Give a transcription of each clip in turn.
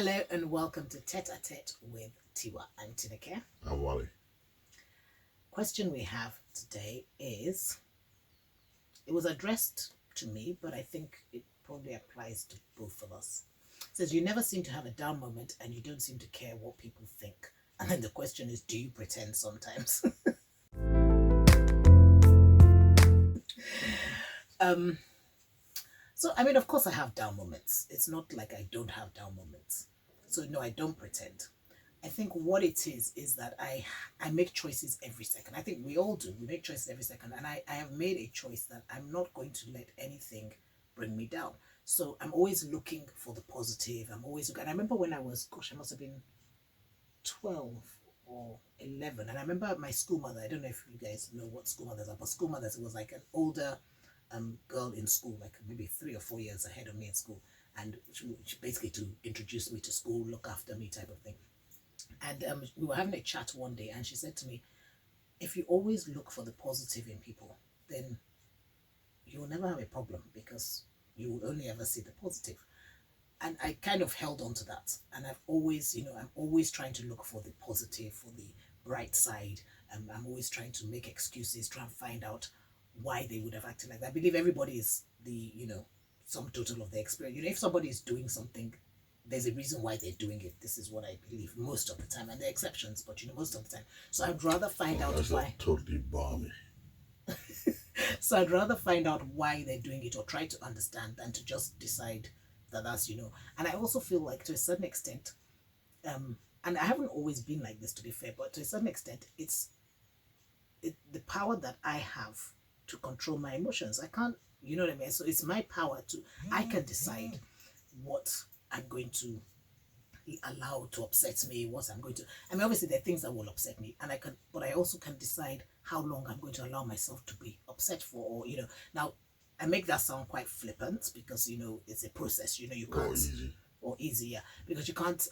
Hello and welcome to Tête-à-tête with Tiwa. I'm Tineke. I'm Wally. Question we have today is, it was addressed to me, but I think it probably applies to both of us. It says, you never seem to have a down moment and you don't seem to care what people think. And then the question is, do you pretend sometimes? So, I mean, of course I have down moments. It's not like I don't have down moments. So, no, I don't pretend. I think what it is that I make choices every second. I think we all do. We make choices every second. And I have made a choice that I'm not going to let anything bring me down. So I'm always looking for the positive. I'm always looking. And I remember when I was, I must have been 12 or 11. And I remember my school mother, I don't know if you guys know what school mothers are, but school mothers, it was like an older girl in school, like maybe 3 or 4 years ahead of me in school. And she basically to introduce me to school, look after me type of thing. And we were having a chat one day and she said to me, if you always look for the positive in people, then you will never have a problem because you will only ever see the positive. And I kind of held on to that. And I've always, I'm always trying to look for the positive, for the bright side. I'm always trying to make excuses, try and find out why they would have acted like that. I believe everybody is the, sum total of their experience. If somebody is doing something, there's a reason why they're doing it. This is what I believe most of the time, and there are exceptions, but most of the time. So I'd rather find out why. Totally balmy. So I'd rather find out why they're doing it or try to understand than to just decide that that's. And I also feel like to a certain extent, and I haven't always been like this to be fair, but to a certain extent, it's the power that I have to control my emotions. I can't, you know what I mean? So it's my power I can decide what I'm going to allow to upset me, what I'm going to, obviously there are things that will upset me but I also can decide how long I'm going to allow myself to be upset for, or, now I make that sound quite flippant because, it's a process, you can't, or easy, yeah, because you can't,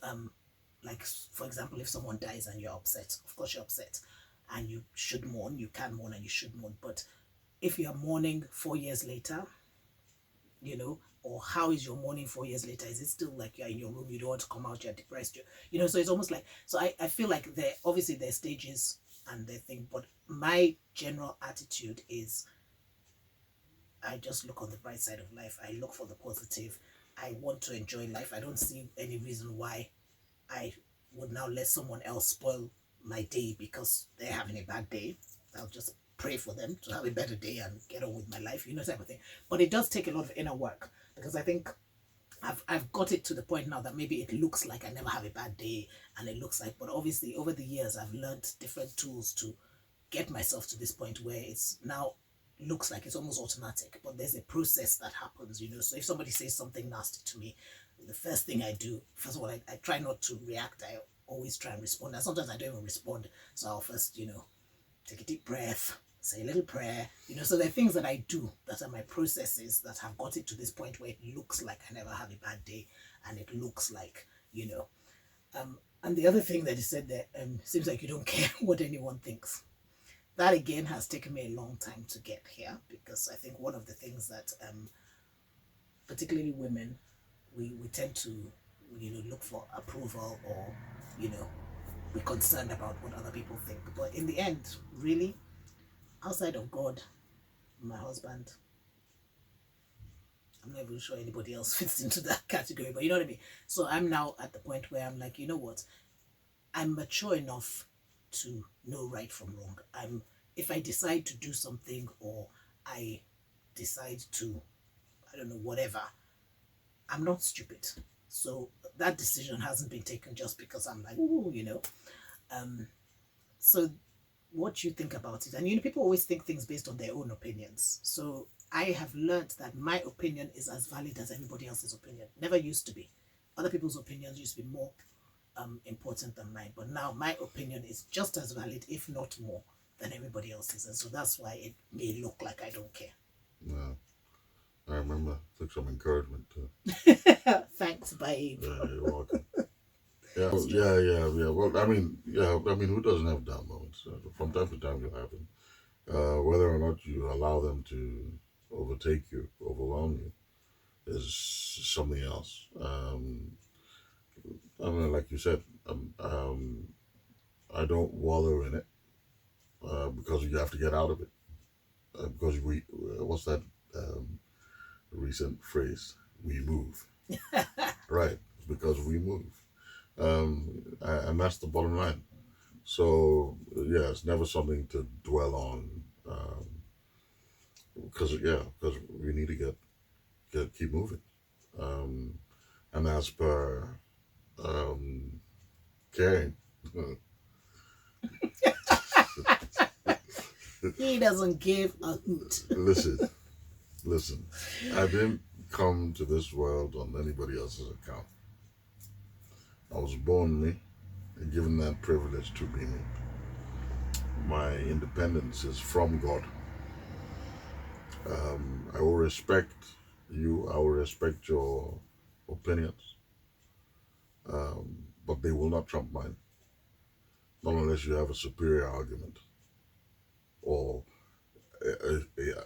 like, for example, if someone dies and you're upset, of course you're upset and you should mourn, you can mourn and you should mourn, but if you're mourning 4 years later, or how is your mourning 4 years later? Is it still like you're in your room, you don't want to come out, you're depressed, so it's almost like, so I feel like there are stages and their thing, but my general attitude is I just look on the bright side of life. I look for the positive. I want to enjoy life. I don't see any reason why I would now let someone else spoil my day because they're having a bad day. I'll just pray for them to have a better day and get on with my life, type of thing. But it does take a lot of inner work because I think I've got it to the point now that maybe it looks like I never have a bad day, and it looks like, but obviously over the years I've learned different tools to get myself to this point where it's now looks like it's almost automatic, but there's a process that happens, so if somebody says something nasty to me, the first thing I do, first of all, I try not to react. I always try and respond, and sometimes I don't even respond, so I'll first, take a deep breath, say a little prayer, so there are things that I do that are my processes that have got it to this point where it looks like I never have a bad day, and it looks like, and the other thing that he said there, seems like you don't care what anyone thinks. That again has taken me a long time to get here, because I think one of the things that, particularly women, we tend to, look for approval, or, we're concerned about what other people think. But in the end, really, outside of God, my husband, I'm not even sure anybody else fits into that category, but you know what I mean? So I'm now at the point where I'm like, you know what? I'm mature enough to know right from wrong. If I decide to do something, or I decide to, I don't know, whatever, I'm not stupid. So that decision hasn't been taken just because I'm like, ooh, so what you think about it. And people always think things based on their own opinions. So I have learned that my opinion is as valid as everybody else's opinion. Never used to be. Other people's opinions used to be more important than mine. But now my opinion is just as valid, if not more, than everybody else's. And so that's why it may look like I don't care. Yeah. I remember. Took some encouragement too. Thanks, babe. Yeah, you're welcome. Yeah. Well, who doesn't have down moments? From time to time you'll have them. Whether or not you allow them to overtake you, overwhelm you, is something else. I mean, like you said, I don't wallow in it because you have to get out of it. Because what's that recent phrase? We move, right? It's because we move, and that's the bottom line. So yeah, it's never something to dwell on, because we need to keep moving. Um, and as per Karen, He doesn't give a hoot. listen, I didn't come to this world on anybody else's account. I was born me and given that privilege to be me. My independence is from God. I will respect you. I will respect your opinions, but they will not trump mine. Not unless you have a superior argument or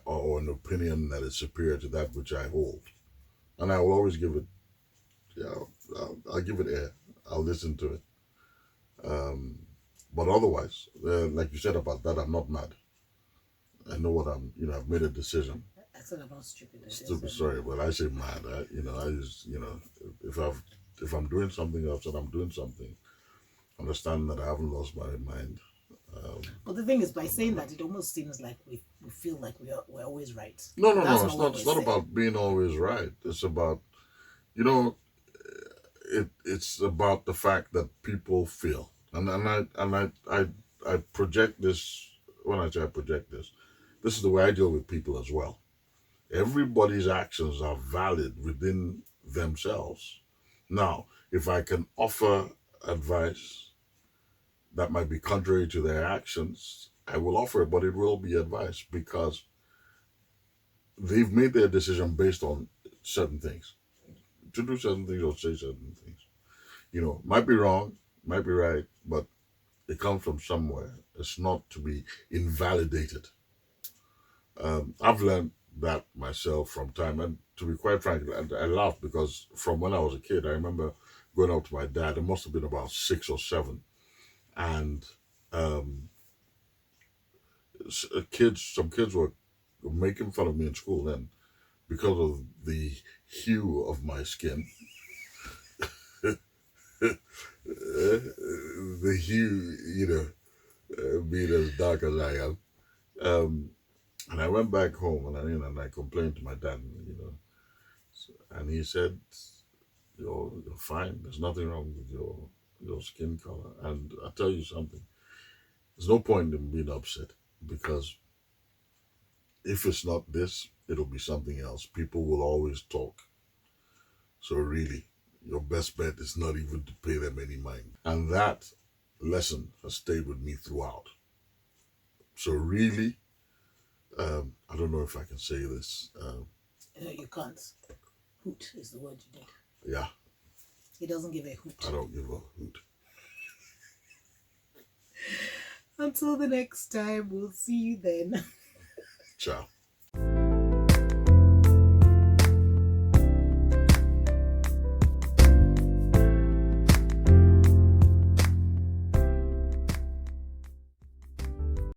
or an opinion that is superior to that which I hold. And I will always give it. Yeah, I'll give it air. I'll listen to it. Um, but otherwise, like you said about that, I'm not mad. I know what I'm. I've made a decision. I said I'm not stupid. Stupid, sorry, but I say mad. I just, if I'm doing something, I've said I'm doing something. Understand that I haven't lost my mind. But the thing is, by saying that, it almost seems like we feel like we're always right. No, That's no. It's not about being always right. It's about, you know, it's about the fact that people feel, and I project this. When I say I project this is the way I deal with people as well. Everybody's actions are valid within themselves. Now, if I can offer advice that might be contrary to their actions, I will offer it, but it will be advice because they've made their decision based on certain things. To do certain things or say certain things. Might be wrong, might be right, but it comes from somewhere. It's not to be invalidated. I've learned that myself from time, and to be quite frank, I laugh because from when I was a kid, I remember going up to my dad. It must have been about 6 or 7, and some kids were making fun of me in school then because of the hue of my skin. The hue, being as dark as I am. And I went back home and I complained to my dad, and he said, you're fine. There's nothing wrong with your skin color. And I'll tell you something. There's no point in being upset because if it's not this, it'll be something else. People will always talk. So really, your best bet is not even to pay them any mind. And that lesson has stayed with me throughout. So really, I don't know if I can say this. You can't. Hoot is the word you need. Yeah. He doesn't give a hoot. I don't give a hoot. Until the next time, we'll see you then. Ciao.